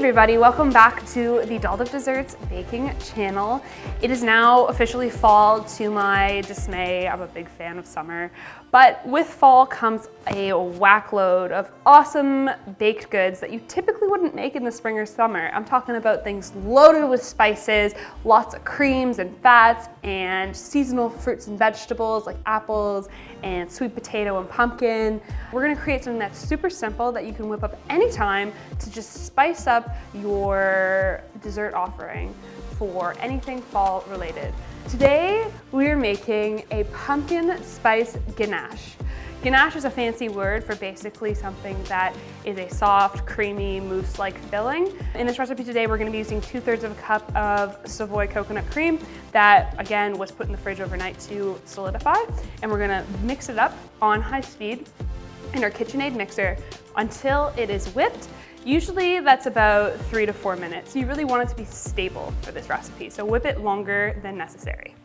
everybody, welcome back to the Dolled Up Desserts baking channel. It is now officially fall, to my dismay. I'm a big fan of summer, but with fall comes a whack load of awesome baked goods that you typically wouldn't make in the spring or summer. I'm talking about things loaded with spices, lots of creams and fats, and seasonal fruits and vegetables like apples and sweet potato and pumpkin. We're gonna create something that's super simple that you can whip up anytime to just spice up your dessert offering for anything fall related. Today, we're making a pumpkin spice ganache. Ganache is a fancy word for basically something that is a soft, creamy, mousse-like filling. In this recipe today, we're gonna be using 2/3 of a cup of Savoy coconut cream that, again, was put in the fridge overnight to solidify. And we're gonna mix it up on high speed in our KitchenAid mixer until it is whipped. Usually that's about 3 to 4 minutes. You really want it to be stable for this recipe, so whip it longer than necessary.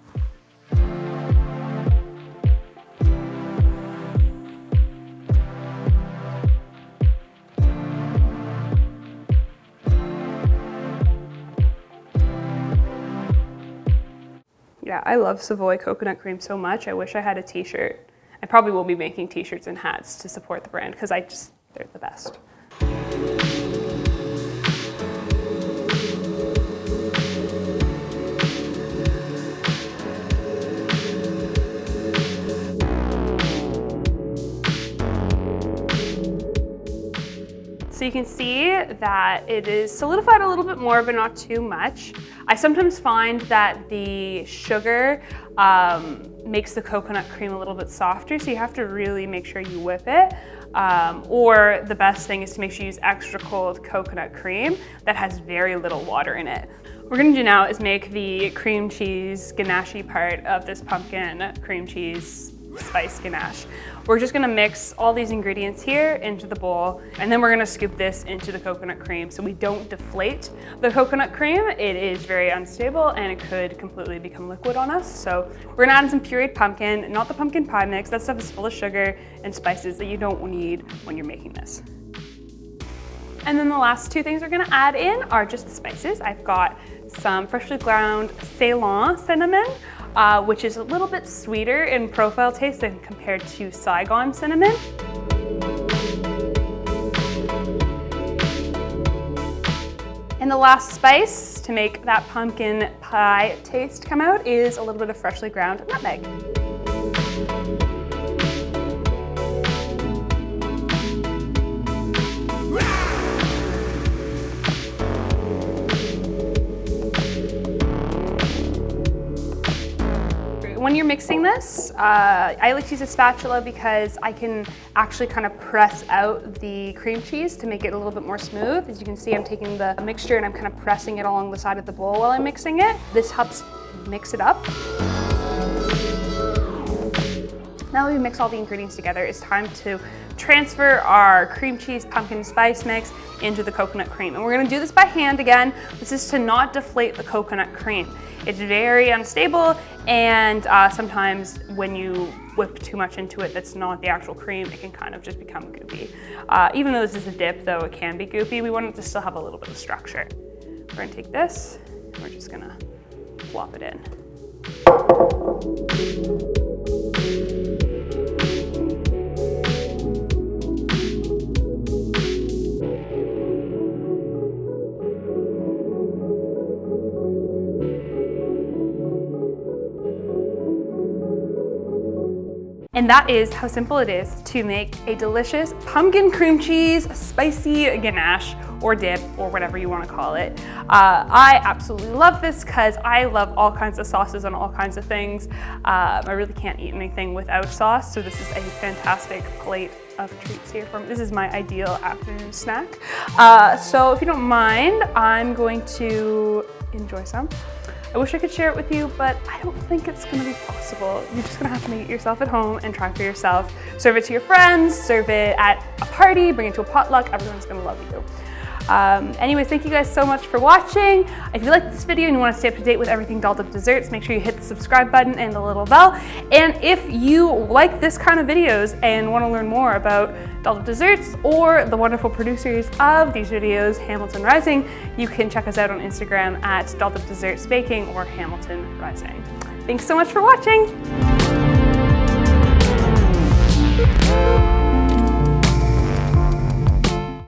Yeah, I love Savoy coconut cream so much. I wish I had a t-shirt. I probably will be making t-shirts and hats to support the brand because they're the best. So you can see that it is solidified a little bit more, but not too much. I sometimes find that the sugar makes the coconut cream a little bit softer, so you have to really make sure you whip it. Or the best thing is to make sure you use extra cold coconut cream that has very little water in it. What we're gonna do now is make the cream cheese ganache part of this pumpkin cream cheese spice ganache. We're just gonna mix all these ingredients here into the bowl, and then we're gonna scoop this into the coconut cream so we don't deflate the coconut cream. It is very unstable and it could completely become liquid on us. So we're gonna add in some pureed pumpkin, not the pumpkin pie mix. That stuff is full of sugar and spices that you don't need when you're making this. And then the last two things we're gonna add in are just the spices. I've got some freshly ground Ceylon cinnamon, which is a little bit sweeter in profile taste than compared to Saigon cinnamon. And the last spice to make that pumpkin pie taste come out is a little bit of freshly ground nutmeg. When you're mixing this, I like to use a spatula because I can actually kind of press out the cream cheese to make it a little bit more smooth. As you can see, I'm taking the mixture and I'm kind of pressing it along the side of the bowl while I'm mixing it. This helps mix it up. Now that we mix all the ingredients together, it's time to transfer our cream cheese pumpkin spice mix into the coconut cream. And we're gonna do this by hand again. This is to not deflate the coconut cream. It's very unstable, and sometimes when you whip too much into it that's not the actual cream, it can kind of just become goopy. Even though this is a dip, though it can be goopy, we want it to still have a little bit of structure. We're gonna take this, and we're just gonna plop it in. And that is how simple it is to make a delicious pumpkin cream cheese spicy ganache or dip or whatever you want to call it. I absolutely love this because I love all kinds of sauces on all kinds of things. I really can't eat anything without sauce, so this is a fantastic plate of treats here for me. This is my ideal afternoon snack. So if you don't mind, I'm going to enjoy some. I wish I could share it with you, but I don't think it's gonna be possible. You're just gonna have to make it yourself at home and try for yourself. Serve it to your friends, serve it at a party, bring it to a potluck, everyone's gonna love you. Anyways, thank you guys so much for watching. If you like this video and you want to stay up to date with everything dolled up desserts, make sure you hit the subscribe button and the little bell. And if you like this kind of videos and want to learn more about dolled up desserts or the wonderful producers of these videos, Hamilton Rising, you can check us out on Instagram at dolled up desserts baking or Hamilton Rising. Thanks so much for watching.